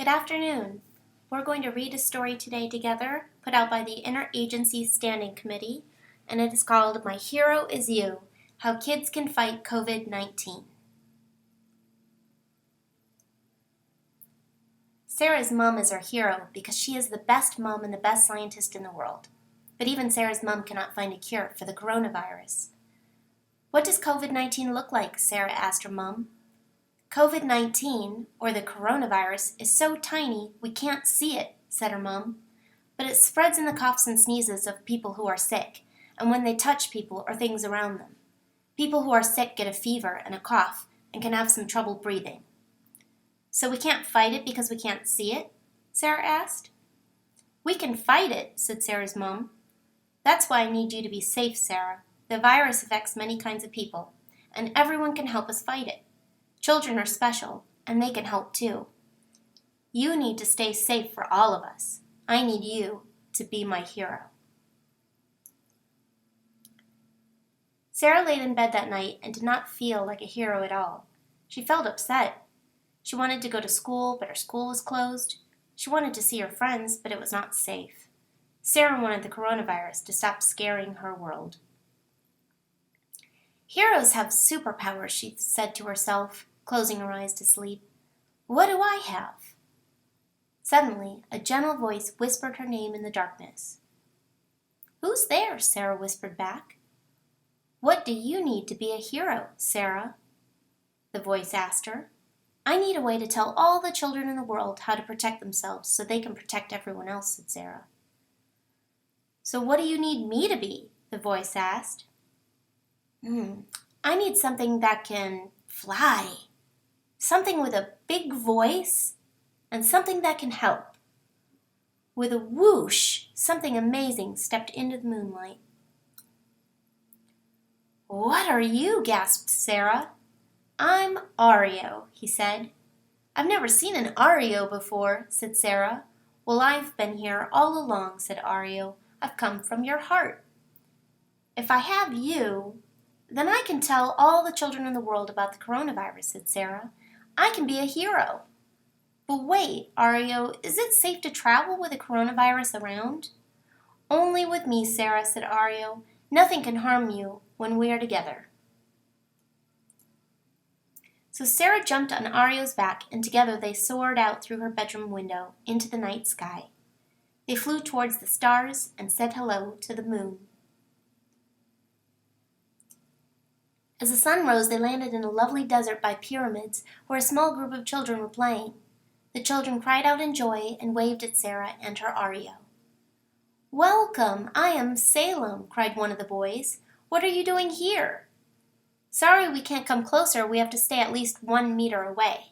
Good afternoon. We're going to read a story today together, put out by the Interagency Standing Committee, and it is called My Hero Is You, How Kids Can Fight COVID-19. Sarah's mom is her hero because she is the best mom and the best scientist in the world. But even Sarah's mom cannot find a cure for the coronavirus. What does COVID-19 look like? Sarah asked her mom. COVID-19, or the coronavirus, is so tiny we can't see it, said her mom. But it spreads in the coughs and sneezes of people who are sick, and when they touch people or things around them. People who are sick get a fever and a cough and can have some trouble breathing. So we can't fight it because we can't see it? Sarah asked. We can fight it, said Sarah's mom. That's why I need you to be safe, Sarah. The virus affects many kinds of people, and everyone can help us fight it. Children are special, and they can help too. You need to stay safe for all of us. I need you to be my hero. Sarah laid in bed that night and did not feel like a hero at all. She felt upset. She wanted to go to school, but her school was closed. She wanted to see her friends, but it was not safe. Sarah wanted the coronavirus to stop scaring her world. Heroes have superpowers, she said to herself, closing her eyes to sleep. What do I have? Suddenly, a gentle voice whispered her name in the darkness. Who's there? Sarah whispered back. What do you need to be a hero, Sarah? The voice asked her. I need a way to tell all the children in the world how to protect themselves so they can protect everyone else, said Sarah. So what do you need me to be? The voice asked. I need something that can fly. Something with a big voice and something that can help. With a whoosh, something amazing stepped into the moonlight. What are you? Gasped Sarah. I'm Ario, he said. I've never seen an Ario before, said Sarah. Well, I've been here all along, said Ario. I've come from your heart. If I have you, then I can tell all the children in the world about the coronavirus, said Sarah. I can be a hero. But wait, Ario, is it safe to travel with a coronavirus around? Only with me, Sarah, said Ario. Nothing can harm you when we are together. So Sarah jumped on Ario's back, and together they soared out through her bedroom window into the night sky. They flew towards the stars and said hello to the moon. As the sun rose, they landed in a lovely desert by pyramids where a small group of children were playing. The children cried out in joy and waved at Sarah and her Ario. Welcome, I am Salem, cried one of the boys. What are you doing here? Sorry we can't come closer, we have to stay at least 1 meter away.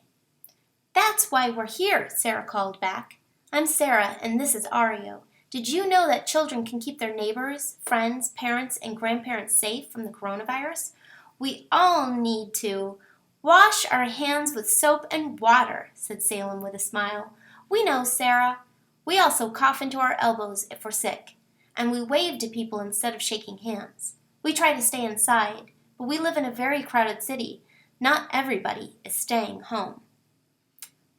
That's why we're here, Sarah called back. I'm Sarah and this is Ario. Did you know that children can keep their neighbors, friends, parents, and grandparents safe from the coronavirus? We all need to wash our hands with soap and water, said Salem with a smile. We know, Sarah. We also cough into our elbows if we're sick, and we wave to people instead of shaking hands. We try to stay inside, but we live in a very crowded city. Not everybody is staying home.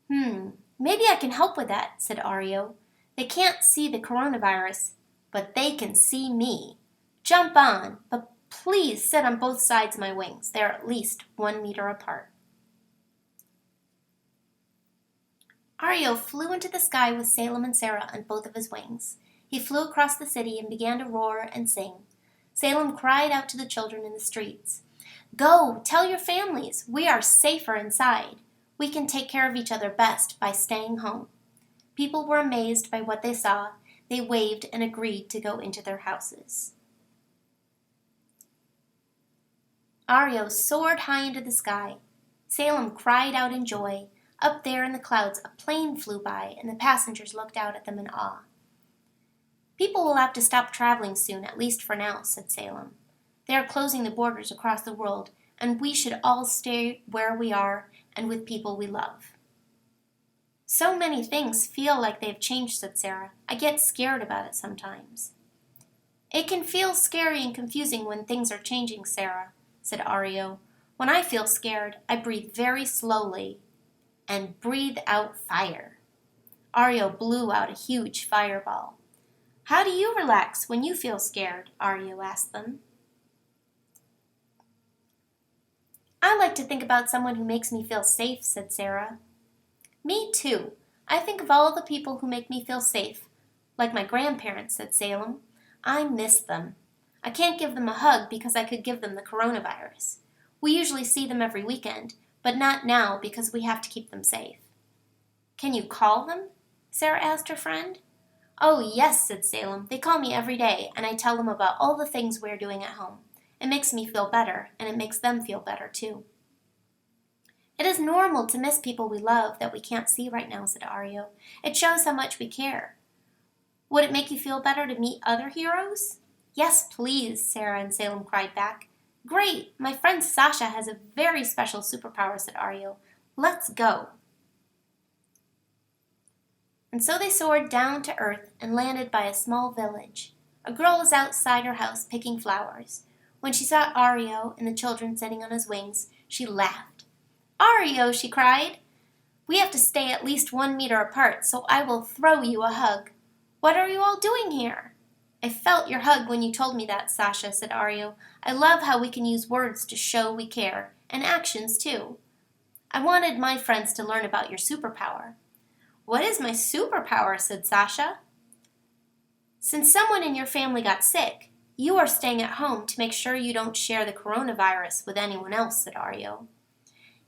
Maybe I can help with that, said Ario. They can't see the coronavirus, but they can see me. Jump on, but please sit on both sides of my wings. They are at least 1 meter apart. Ario flew into the sky with Salem and Sarah on both of his wings. He flew across the city and began to roar and sing. Salem cried out to the children in the streets. Go, tell your families. We are safer inside. We can take care of each other best by staying home. People were amazed by what they saw. They waved and agreed to go into their houses. Ario soared high into the sky. Salem cried out in joy. Up there in the clouds, a plane flew by, and the passengers looked out at them in awe. People will have to stop traveling soon, at least for now, said Salem. They are closing the borders across the world, and we should all stay where we are and with people we love. So many things feel like they've changed, said Sarah. I get scared about it sometimes. It can feel scary and confusing when things are changing, Sarah, said Ario. When I feel scared, I breathe very slowly and breathe out fire. Ario blew out a huge fireball. How do you relax when you feel scared? Ario asked them. I like to think about someone who makes me feel safe, said Sarah. Me too. I think of all the people who make me feel safe. Like my grandparents, said Salem. I miss them. I can't give them a hug because I could give them the coronavirus. We usually see them every weekend, but not now because we have to keep them safe. Can you call them? Sarah asked her friend. Oh, yes, said Salem. They call me every day, and I tell them about all the things we're doing at home. It makes me feel better, and it makes them feel better, too. It is normal to miss people we love that we can't see right now, said Ario. It shows how much we care. Would it make you feel better to meet other heroes? Yes, please, Sarah and Salem cried back. Great! My friend Sasha has a very special superpower, said Ario. Let's go! And so they soared down to earth and landed by a small village. A girl was outside her house picking flowers. When she saw Ario and the children sitting on his wings, she laughed. Ario, she cried, we have to stay at least 1 meter apart, so I will throw you a hug. What are you all doing here? I felt your hug when you told me that, Sasha, said Ario. I love how we can use words to show we care, and actions, too. I wanted my friends to learn about your superpower. What is my superpower? Said Sasha. Since someone in your family got sick, you are staying at home to make sure you don't share the coronavirus with anyone else, said Ario.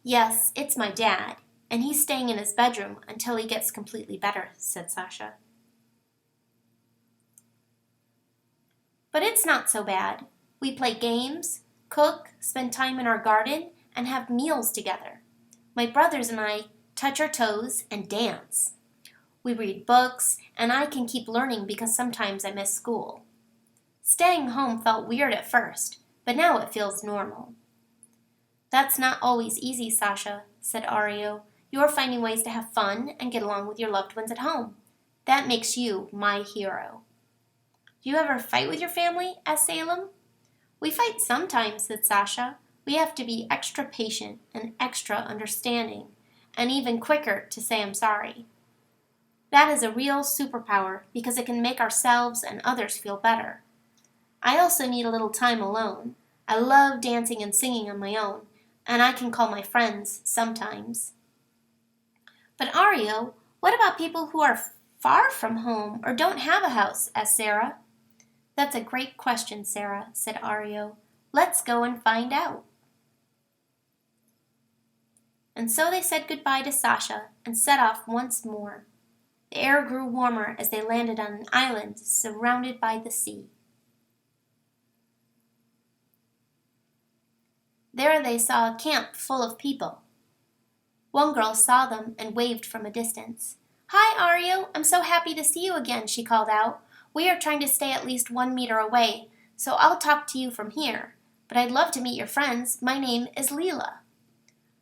Yes, it's my dad, and he's staying in his bedroom until he gets completely better, said Sasha. But it's not so bad. We play games, cook, spend time in our garden, and have meals together. My brothers and I touch our toes and dance. We read books, and I can keep learning because sometimes I miss school. Staying home felt weird at first, but now it feels normal. That's not always easy, Sasha, said Ario. You're finding ways to have fun and get along with your loved ones at home. That makes you my hero. Do you ever fight with your family? Asked Salem. We fight sometimes, said Sasha. We have to be extra patient and extra understanding, and even quicker to say I'm sorry. That is a real superpower because it can make ourselves and others feel better. I also need a little time alone. I love dancing and singing on my own, and I can call my friends sometimes. But Ario, what about people who are far from home or don't have a house? Asked Sarah. That's a great question, Sarah, said Ario. Let's go and find out. And so they said goodbye to Sasha and set off once more. The air grew warmer as they landed on an island surrounded by the sea. There they saw a camp full of people. One girl saw them and waved from a distance. Hi, Ario, I'm so happy to see you again, she called out. We are trying to stay at least 1 meter away, so I'll talk to you from here. But I'd love to meet your friends. My name is Leela.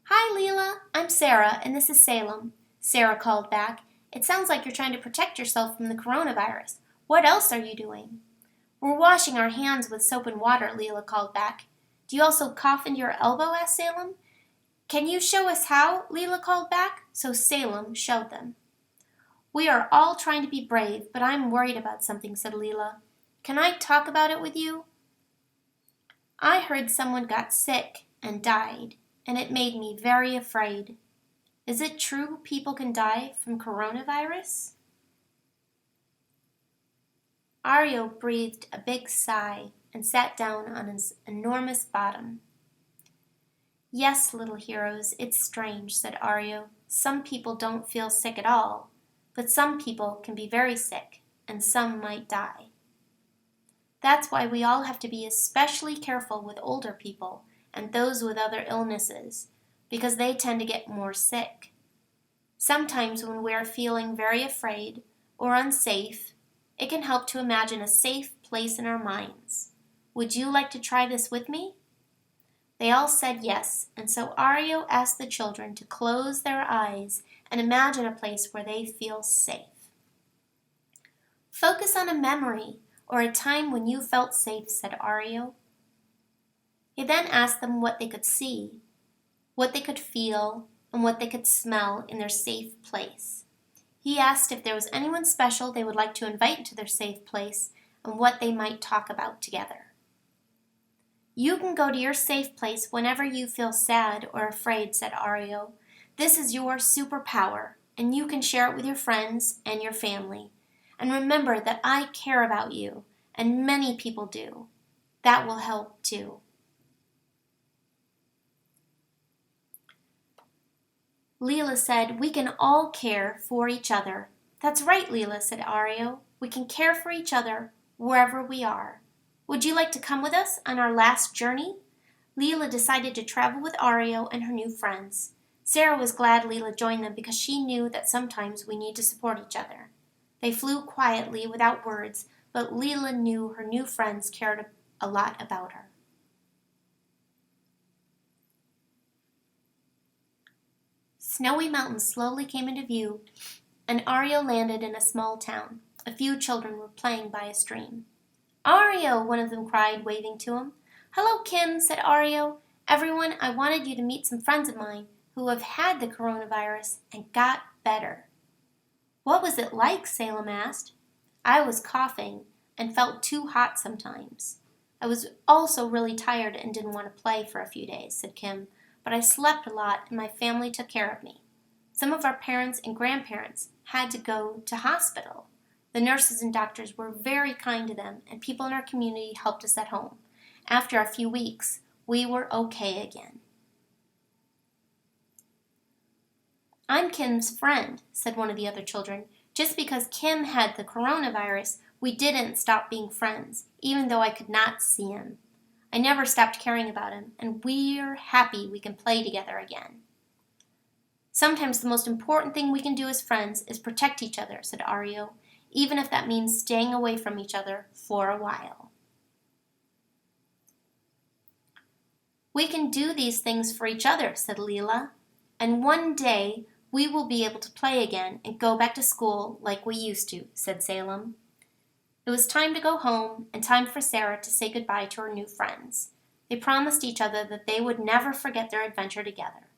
Hi, Leela. I'm Sarah, and this is Salem, Sarah called back. It sounds like you're trying to protect yourself from the coronavirus. What else are you doing? We're washing our hands with soap and water, Leela called back. Do you also cough into your elbow? Asked Salem. Can you show us how? Leela called back. So Salem showed them. We are all trying to be brave, but I'm worried about something, said Leela. Can I talk about it with you? I heard someone got sick and died, and it made me very afraid. Is it true people can die from coronavirus? Ario breathed a big sigh and sat down on his enormous bottom. Yes, little heroes, it's strange, said Ario. Some people don't feel sick at all, but some people can be very sick, and some might die. That's why we all have to be especially careful with older people and those with other illnesses, because they tend to get more sick. Sometimes when we're feeling very afraid or unsafe, it can help to imagine a safe place in our minds. Would you like to try this with me? They all said yes, and so Ario asked the children to close their eyes and imagine a place where they feel safe. Focus on a memory or a time when you felt safe, said Ario. He then asked them what they could see, what they could feel, and what they could smell in their safe place. He asked if there was anyone special they would like to invite into their safe place and what they might talk about together. You can go to your safe place whenever you feel sad or afraid, said Ario. This is your superpower, and you can share it with your friends and your family. And remember that I care about you, and many people do. That will help too. Leela said, we can all care for each other. That's right, Leela, said Ario. We can care for each other wherever we are. Would you like to come with us on our last journey? Leela decided to travel with Ario and her new friends. Sarah was glad Leela joined them because she knew that sometimes we need to support each other. They flew quietly without words, but Leela knew her new friends cared a lot about her. Snowy mountains slowly came into view, and Ario landed in a small town. A few children were playing by a stream. Ario, one of them cried, waving to him. Hello, Kim, said Ario. Everyone, I wanted you to meet some friends of mine who have had the coronavirus and got better. What was it like? Salem asked. I was coughing and felt too hot sometimes. I was also really tired and didn't want to play for a few days, said Kim, but I slept a lot and my family took care of me. Some of our parents and grandparents had to go to hospital. The nurses and doctors were very kind to them, and people in our community helped us at home. After a few weeks, we were okay again. I'm Kim's friend, said one of the other children. Just because Kim had the coronavirus, we didn't stop being friends, even though I could not see him. I never stopped caring about him, and we're happy we can play together again. Sometimes the most important thing we can do as friends is protect each other, said Ario, even if that means staying away from each other for a while. We can do these things for each other, said Leela, and one day we will be able to play again and go back to school like we used to, said Salem. It was time to go home and time for Sarah to say goodbye to her new friends. They promised each other that they would never forget their adventure together.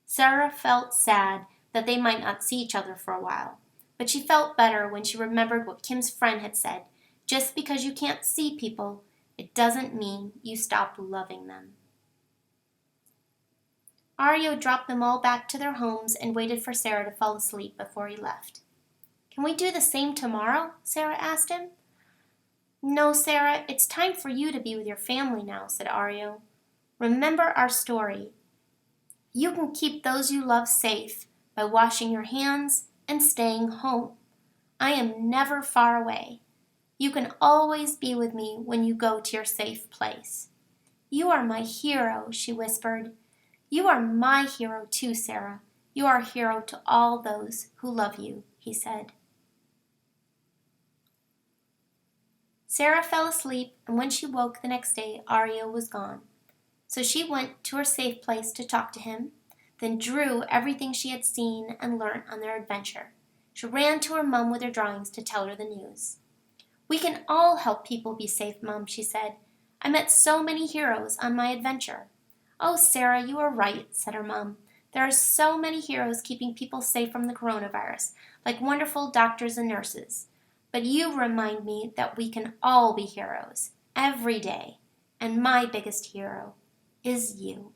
Sarah felt sad that they might not see each other for a while, but she felt better when she remembered what Kim's friend had said. Just because you can't see people, it doesn't mean you stop loving them. Ario dropped them all back to their homes and waited for Sarah to fall asleep before he left. Can we do the same tomorrow? Sarah asked him. No, Sarah, it's time for you to be with your family now, said Ario. Remember our story. You can keep those you love safe by washing your hands and staying home. I am never far away. You can always be with me when you go to your safe place. You are my hero, she whispered. You are my hero too, Sarah. You are a hero to all those who love you, he said. Sarah fell asleep, and when she woke the next day, Ario was gone. So she went to her safe place to talk to him, then drew everything she had seen and learnt on their adventure. She ran to her mum with her drawings to tell her the news. We can all help people be safe, Mum, she said. I met so many heroes on my adventure. Oh, Sarah, you are right, said her mum. There are so many heroes keeping people safe from the coronavirus, like wonderful doctors and nurses. But you remind me that we can all be heroes, every day, and my biggest hero is you.